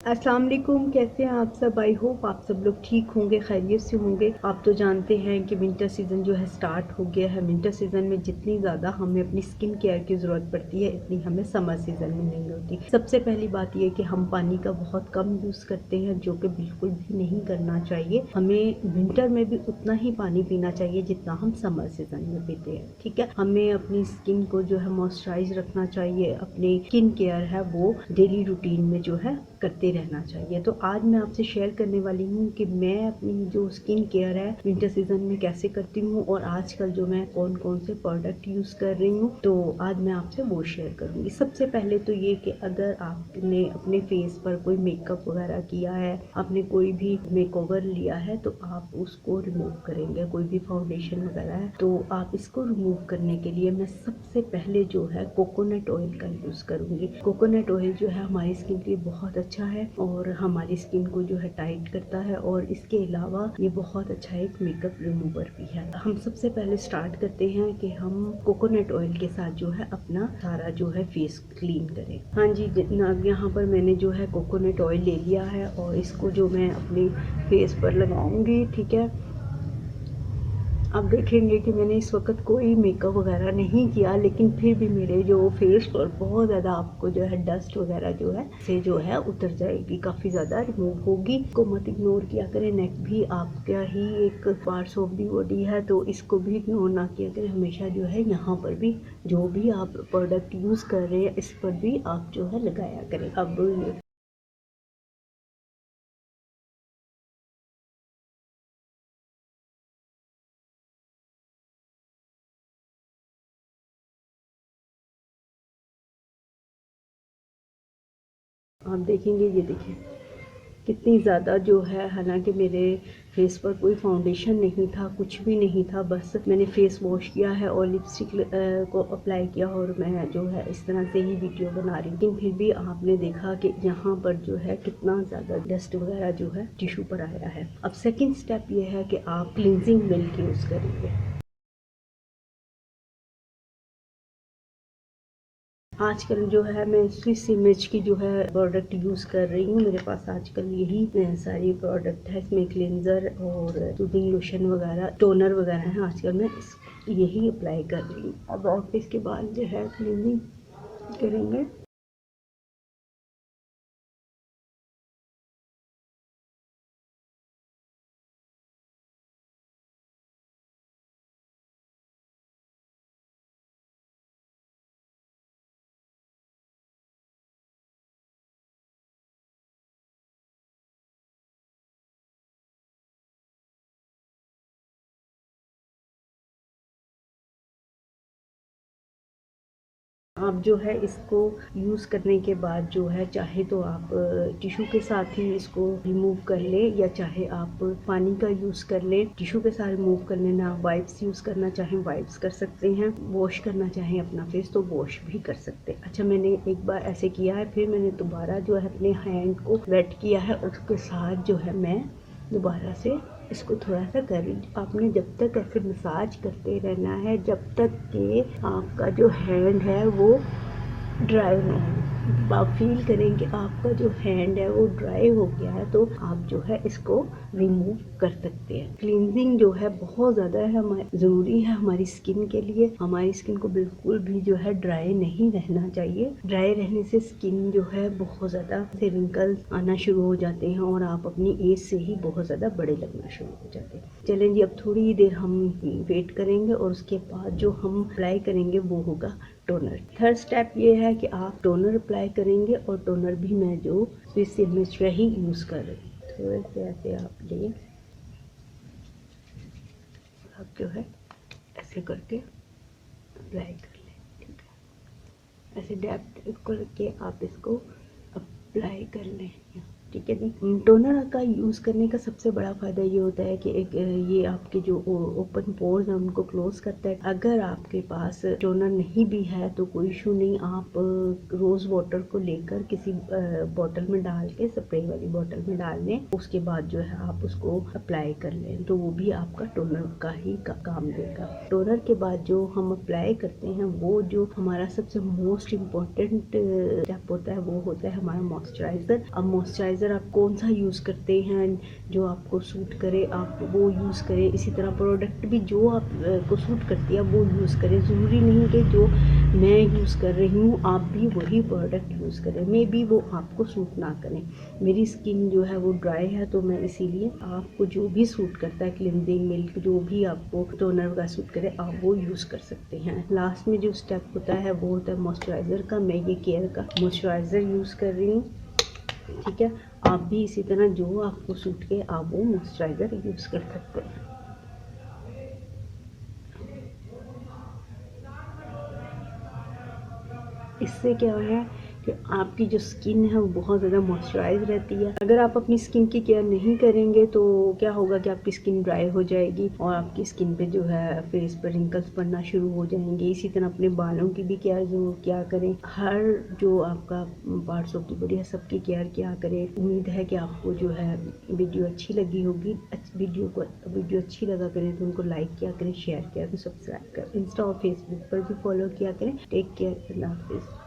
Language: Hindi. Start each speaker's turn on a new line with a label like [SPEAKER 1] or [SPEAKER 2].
[SPEAKER 1] अस्सलाम वालेकुम, कैसे हैं आप सब। आई होप आप सब लोग ठीक होंगे, खैरियत से होंगे। आप तो जानते हैं कि विंटर सीज़न जो है स्टार्ट हो गया है। विंटर सीज़न में जितनी ज़्यादा हमें अपनी स्किन केयर की ज़रूरत पड़ती है इतनी हमें समर सीज़न में नहीं होती। सबसे पहली बात यह कि हम पानी का बहुत कम यूज़ करते हैं, जो कि बिल्कुल भी नहीं करना चाहिए। हमें विंटर में भी उतना ही पानी पीना चाहिए जितना हम समर सीज़न में पीते हैं, ठीक है। हमें अपनी स्किन को जो है मॉइस्चराइज रखना चाहिए, अपनी स्किन केयर है वो डेली रूटीन में जो है करते रहना चाहिए। तो आज मैं आपसे शेयर करने वाली हूँ कि मैं अपनी जो स्किन केयर है विंटर सीजन में कैसे करती हूँ और आजकल जो मैं कौन कौन से प्रोडक्ट यूज़ कर रही हूँ, तो आज मैं आपसे वो शेयर करूँगी। सबसे पहले तो ये कि अगर आपने अपने फेस पर कोई मेकअप वगैरह किया है, आपने कोई भी मेकओवर लिया है, तो आप उसको रिमूव करेंगे। कोई भी फाउंडेशन वगैरह है तो आप इसको रिमूव करने के लिए मैं सबसे पहले जो है कोकोनट ऑयल का यूज़ करूँगी। कोकोनट ऑयल जो है हमारी स्किन के लिए बहुत अच्छा है और हमारी स्किन को जो है टाइट करता है, और इसके अलावा ये बहुत अच्छा एक मेकअप रिमूवर भी है। हम सबसे पहले स्टार्ट करते हैं कि हम कोकोनट ऑयल के साथ जो है अपना सारा जो है फेस क्लीन करें। हाँ जी, यहाँ पर मैंने जो है कोकोनट ऑयल ले लिया है और इसको जो मैं अपने फेस पर लगाऊंगी, ठीक है। आप देखेंगे कि मैंने इस वक्त कोई मेकअप वगैरह नहीं किया, लेकिन फिर भी मेरे जो फेस पर बहुत ज़्यादा आपको जो है डस्ट वगैरह जो है से जो है उतर जाएगी, काफ़ी ज़्यादा रिमूव होगी। इसको मत इग्नोर किया करें। नेक भी आपका ही एक पार्ट्स ऑफ दी बॉडी है, तो इसको भी इग्नोर ना किया करें। हमेशा जो है यहाँ पर भी जो भी आप प्रोडक्ट यूज़ कर रहे हैं इस पर भी आप जो है लगाया करें। अब आप देखेंगे, ये देखिए कितनी ज़्यादा जो है, हालांकि मेरे फेस पर कोई फाउंडेशन नहीं था, कुछ भी नहीं था, बस मैंने फेस वॉश किया है और लिपस्टिक को अप्लाई किया और मैं जो है इस तरह से ही वीडियो बना रही हूँ। लेकिन फिर भी आपने देखा कि यहाँ पर जो है कितना ज़्यादा डस्ट वगैरह जो है टिश्यू पर आया है। अब सेकेंड स्टेप ये है कि आप क्लिनजिंग मिल्क यूज़ करेंगे। आजकल जो है मैं स्विस इमेज की जो है प्रोडक्ट यूज़ कर रही हूँ। मेरे पास आजकल यही सारी प्रोडक्ट है। इसमें क्लेंजर और सूदिंग लोशन वगैरह, टोनर वगैरह है। आजकल मैं यही अप्लाई कर रही हूँ। अब आप इसके बाद जो है क्लीनिंग करेंगे। आप जो है इसको यूज़ करने के बाद जो है चाहे तो आप टिश्यू के साथ ही इसको रिमूव कर लें, या चाहे आप पानी का यूज़ कर लें। टिश्यू के साथ रिमूव कर लेना, वाइप्स यूज़ करना चाहें वाइप्स कर सकते हैं, वॉश करना चाहें अपना फेस तो वॉश भी कर सकते हैं। अच्छा, मैंने एक बार ऐसे किया है, फिर मैंने दोबारा जो है अपने हैंड को वेट किया है, उसके साथ जो है मैं दोबारा से इसको थोड़ा सा कर रही हूँ। आपने जब तक ऐसे मसाज करते रहना है जब तक कि आपका जो हैंड है वो ड्राई नहीं है। आप फील करें कि आपका जो हैंड है वो ड्राई हो गया है, तो आप जो है इसको रिमूव कर सकते हैं। क्लींजिंग जो है बहुत ज़्यादा है ज़रूरी है हमारी स्किन के लिए। हमारी स्किन को बिल्कुल भी जो है ड्राई नहीं रहना चाहिए। ड्राई रहने से स्किन जो है बहुत ज़्यादा से रिंकल्स आना शुरू हो जाते हैं और आप अपनी एज से ही बहुत ज़्यादा बड़े लगना शुरू हो जाते हैं। चलें जी, अब थोड़ी देर हम वेट करेंगे और उसके बाद जो हम अप्लाई करेंगे वो होगा टोनर। थर्ड स्टेप ये है कि आप टोनर अप्लाई करेंगे, और टोनर भी मैं जो स्विस इमेज का ही यूज़ कर रही हूँ। थोड़े से ऐसे आप लें, आप जो है ऐसे करके अप्लाई कर लें, ठीक है। ऐसे डैप करके आप इसको अप्लाई कर लें, ठीक है जी। टोनर का यूज़ करने का सबसे बड़ा फ़ायदा ये होता है कि एक ये आपके जो ओपन पोर्स हैं उनको क्लोज़ करता है। अगर आपके पास टोनर नहीं भी है तो कोई इशू नहीं, आप रोज़ वाटर को लेकर किसी बॉटल में डाल के, स्प्रे वाली बॉटल में डाल लें, उसके बाद जो है आप उसको अप्लाई कर लें, तो वो भी आपका टोनर का ही काम देगा। टोनर के बाद जो हम अप्लाई करते हैं वो जो हमारा सबसे मोस्ट इम्पॉर्टेंट स्टेप होता है वो होता है हमारा मॉइस्चराइज़र। अब मॉइस्चराइज़र मॉइस्चराइज़र आप कौन सा यूज़ करते हैं, जो आपको सूट करे आप वो यूज़ करें। इसी तरह प्रोडक्ट भी जो आप को सूट करती है वो यूज़ करें। ज़रूरी नहीं कि जो मैं यूज़ कर रही हूँ आप भी वही प्रोडक्ट यूज़ करें, मे बी वो आपको सूट ना करें। मेरी स्किन जो है वो ड्राई है, तो मैं इसीलिए आपको जो भी सूट करता है, क्लिनजिंग मिल्क जो भी आपको टोनर का सूट करे आप वो यूज़ कर सकते हैं। लास्ट में जो स्टेप होता है वो होता है मॉइस्चराइज़र का। मैं ये केयर का मॉइस्चराइज़र यूज़ कर रही हूँ, ठीक है। आप भी इसी तरह जो आपको सूट के आप वो मॉइस्चराइज़र यूज़ कर सकते हैं। इससे क्या है कि आपकी जो स्किन है वो बहुत ज़्यादा मॉइस्चराइज रहती है। अगर आप अपनी स्किन की केयर नहीं करेंगे तो क्या होगा कि आपकी स्किन ड्राई हो जाएगी और आपकी स्किन पे जो है फेस पर रिंकल्स पड़ना शुरू हो जाएंगे। इसी तरह अपने बालों की भी केयर ज़रूर किया करें। हर जो आपका पार्ट्स ऑफ द बॉडी है सबकी केयर किया करें। उम्मीद है कि आपको जो है वीडियो अच्छी लगी होगी। वीडियो अच्छी लगा करें तो उनको लाइक किया करें, शेयर किया करें, सब्सक्राइब करें, इंस्टा और फेसबुक पर भी फॉलो किया करें। टेक केयर, अल्लाह हाफिज़।